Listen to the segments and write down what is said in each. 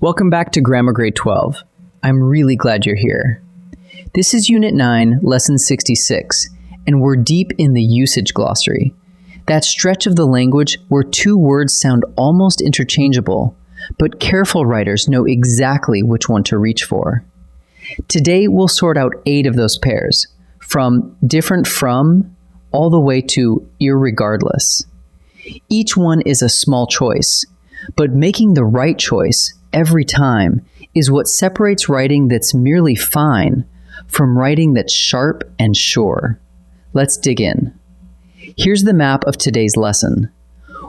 Welcome back to Grammar Grade 12. I'm really glad you're here. This is Unit 9, Lesson 66, and we're deep in the usage glossary. That stretch of the language where two words sound almost interchangeable, but careful writers know exactly which one to reach for. Today we'll sort out 8 of those pairs, from different from all the way to irregardless. Each one is a small choice, but making the right choice every time is what separates writing that's merely fine from writing that's sharp and sure. Let's dig in. Here's the map of today's lesson.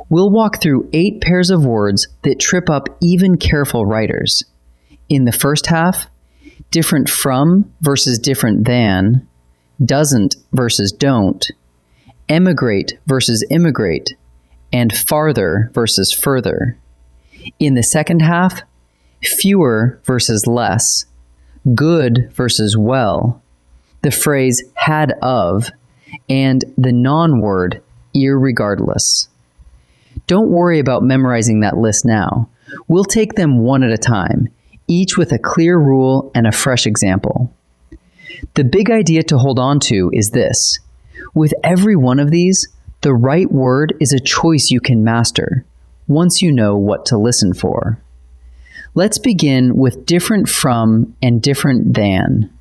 We'll walk through 8 pairs of words that trip up even careful writers. In the first half, different from versus different than, doesn't versus don't, emigrate versus immigrate, and farther versus further. In the second half, fewer versus less, good versus well, the phrase had of, and the non-word irregardless. Don't worry about memorizing that list now. We'll take them one at a time, each with a clear rule and a fresh example. The big idea to hold on to is this. With every one of these, the right word is a choice you can master, once you know what to listen for. Let's begin with different from and different than.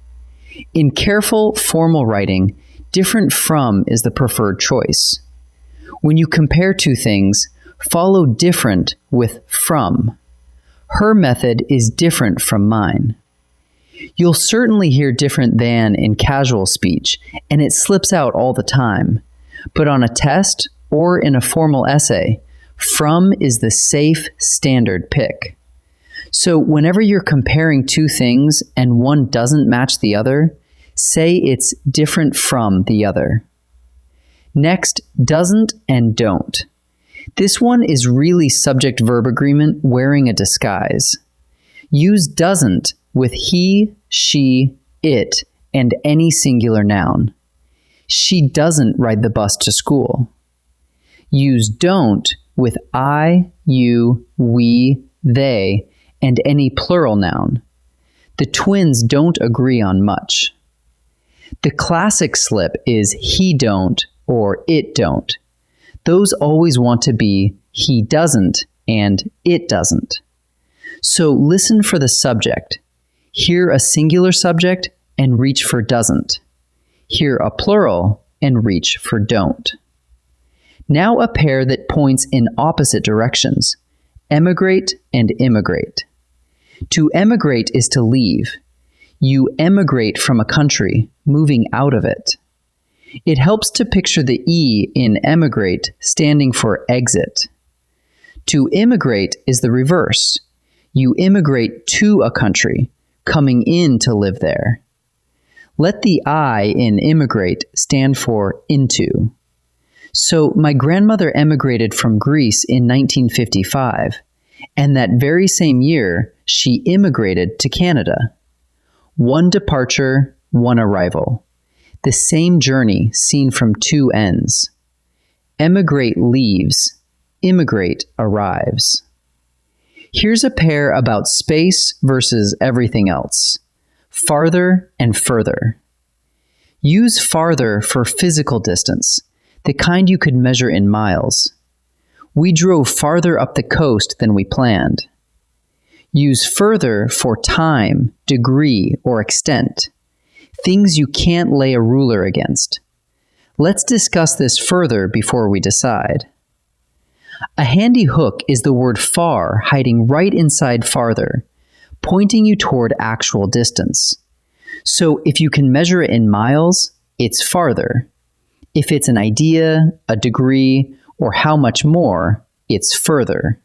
In careful, formal writing, different from is the preferred choice. When you compare two things, follow different with from. Her method is different from mine. You'll certainly hear different than in casual speech, and it slips out all the time. But on a test or in a formal essay, from is the safe, standard pick. So whenever you're comparing two things and one doesn't match the other, say it's different from the other. Next, doesn't and don't. This one is really subject-verb agreement wearing a disguise. Use doesn't with he, she, it, and any singular noun. She doesn't ride the bus to school. Use don't with I, you, we, they, and any plural noun. The twins don't agree on much. The classic slip is he don't or it don't. Those always want to be he doesn't and it doesn't. So listen for the subject. Hear a singular subject and reach for doesn't. Hear a plural and reach for don't. Now a pair that points in opposite directions, emigrate and immigrate. To emigrate is to leave. You emigrate from a country, moving out of it. It helps to picture the E in emigrate standing for exit. To immigrate is the reverse. You immigrate to a country, coming in to live there. Let the I in immigrate stand for into. So my grandmother emigrated from Greece in 1955, and that very same year, she immigrated to Canada. One departure, one arrival. The same journey seen from two ends. Emigrate leaves, immigrate arrives. Here's a pair about space versus everything else. Farther and further. Use farther for physical distance, the kind you could measure in miles. We drove farther up the coast than we planned. Use further for time, degree, or extent, things you can't lay a ruler against. Let's discuss this further before we decide. A handy hook is the word far hiding right inside farther, pointing you toward actual distance. So if you can measure it in miles, it's farther. If it's an idea, a degree, or how much more, it's further.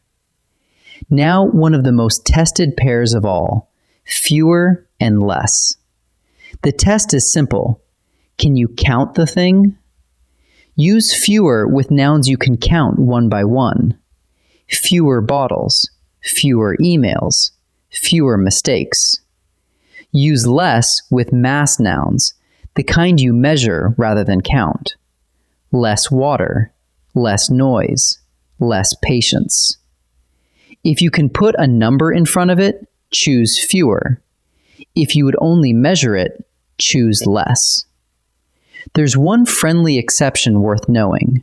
Now one of the most tested pairs of all, fewer and less. The test is simple. Can you count the thing? Use fewer with nouns you can count one by one. Fewer bottles, fewer emails, fewer mistakes. Use less with mass nouns, the kind you measure rather than count. Less water, less noise, less patience. If you can put a number in front of it, choose fewer. If you would only measure it, choose less. There's one friendly exception worth knowing.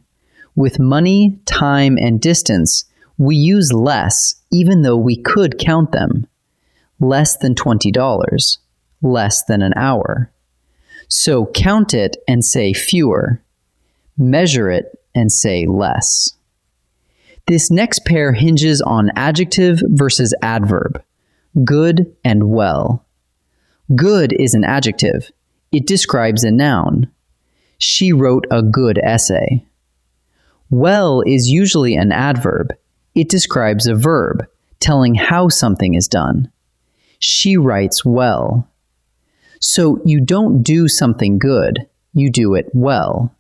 With money, time, and distance, we use less even though we could count them. Less than $20, less than an hour. So count it and say fewer. Measure it and say less. This next pair hinges on adjective versus adverb, good and well. Good is an adjective. It describes a noun. She wrote a good essay. Well is usually an adverb. It describes a verb, telling how something is done. She writes well. So you don't do something good, you do it well.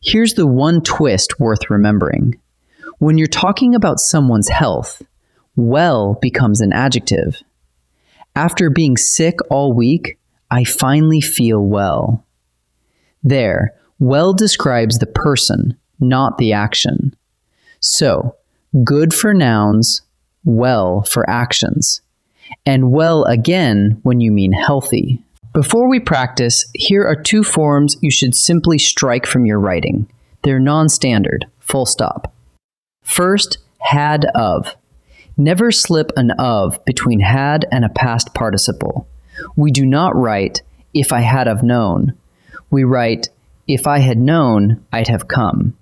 Here's the one twist worth remembering. When you're talking about someone's health, well becomes an adjective. After being sick all week, I finally feel well. There, well describes the person, not the action. So, good for nouns, well for actions. And well again when you mean healthy. Before we practice, here are two forms you should simply strike from your writing. They're non-standard, full stop. First, had of. Never slip an of between had and a past participle. We do not write, if I had have known. We write, if I had known, I'd have come.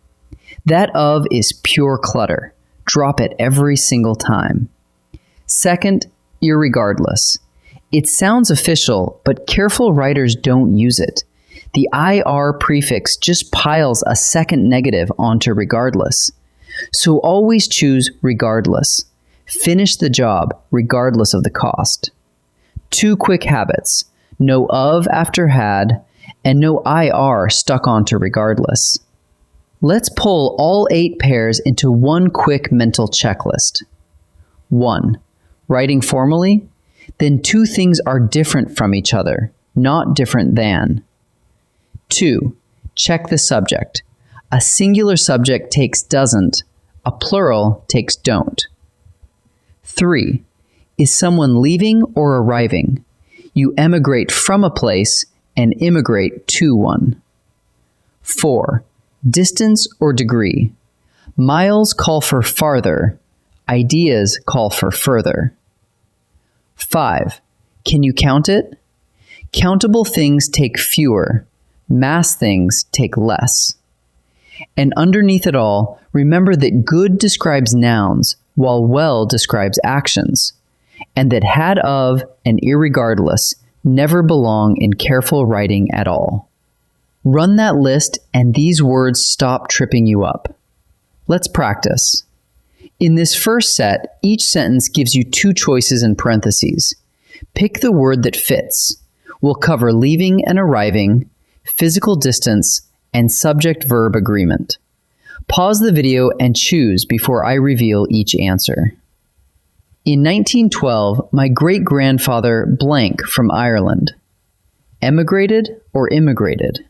That of is pure clutter. Drop it every single time. Second, irregardless. It sounds official, but careful writers don't use it. The IR prefix just piles a second negative onto regardless. So always choose regardless. Finish the job regardless of the cost. Two quick habits: no of after had, and no IR stuck onto regardless. Let's pull all 8 pairs into one quick mental checklist. 1. Writing formally, then 2 things are different from each other, not different than. 2. Check the subject. A singular subject takes doesn't, a plural takes don't. 3. Is someone leaving or arriving? You emigrate from a place and immigrate to one. 4. Distance or degree. Miles call for farther. Ideas call for further. 5. Can you count it? Countable things take fewer. Mass things take less. And underneath it all, remember that good describes nouns, while well describes actions, and that had of and irregardless never belong in careful writing at all. Run that list and these words stop tripping you up. Let's practice. In this first set, each sentence gives you 2 choices in parentheses. Pick the word that fits. We'll cover leaving and arriving, physical distance, and subject-verb agreement. Pause the video and choose before I reveal each answer. In 1912, my great-grandfather blank from Ireland. Emigrated or immigrated?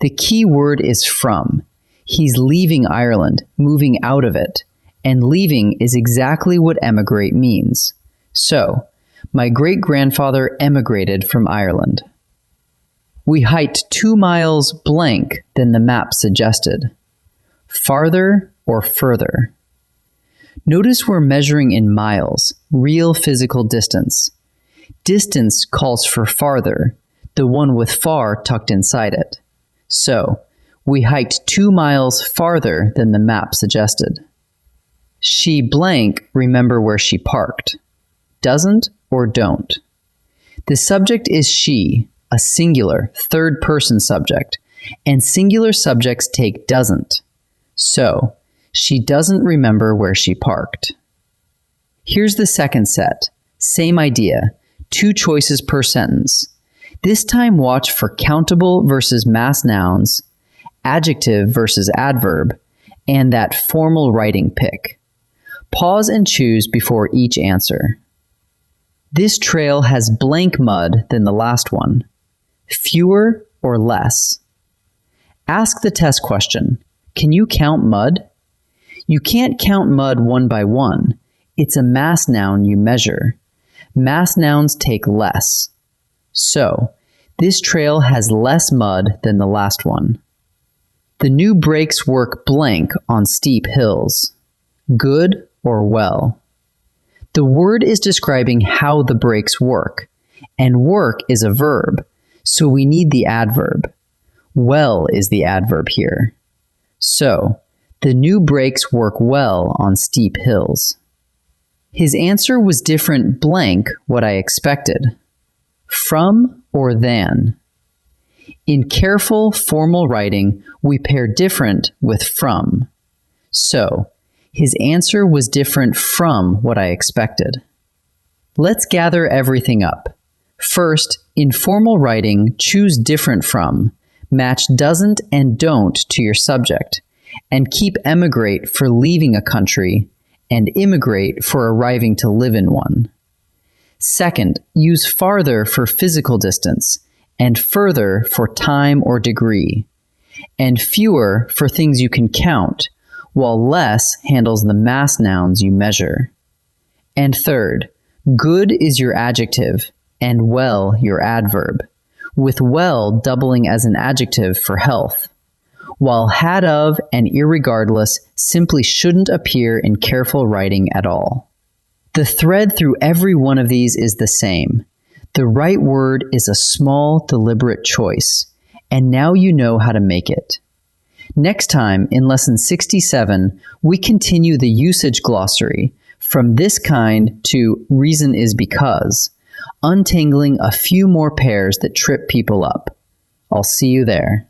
The key word is from. He's leaving Ireland, moving out of it, and leaving is exactly what emigrate means. So, my great-grandfather emigrated from Ireland. We hiked 2 miles blank than the map suggested. Farther or further? Notice we're measuring in miles, real physical distance. Distance calls for farther, the one with far tucked inside it. So, we hiked 2 miles farther than the map suggested. She blank remember where she parked. Doesn't or don't? The subject is she, a singular, third-person subject, and singular subjects take doesn't. So, she doesn't remember where she parked. Here's the second set. Same idea, 2 choices per sentence. This time watch for countable versus mass nouns, adjective versus adverb, and that formal writing pick. Pause and choose before each answer. This trail has blank mud than the last one. Fewer or less? Ask the test question. Can you count mud? You can't count mud one by one. It's a mass noun you measure. Mass nouns take less. So, this trail has less mud than the last one. The new brakes work blank on steep hills. Good or well? The word is describing how the brakes work, and work is a verb, so we need the adverb. Well is the adverb here. So, the new brakes work well on steep hills. His answer was different blank what I expected. From or than? In careful, formal writing, we pair different with from. So, his answer was different from what I expected. Let's gather everything up. First, in formal writing, choose different from, match doesn't and don't to your subject, and keep emigrate for leaving a country and immigrate for arriving to live in one. Second, use farther for physical distance, and further for time or degree, and fewer for things you can count, while less handles the mass nouns you measure. And third, good is your adjective, and well your adverb, with well doubling as an adjective for health, while had of and irregardless simply shouldn't appear in careful writing at all. The thread through every one of these is the same. The right word is a small, deliberate choice, and now you know how to make it. Next time, in Lesson 67, we continue the usage glossary from this kind to reason is because, untangling a few more pairs that trip people up. I'll see you there.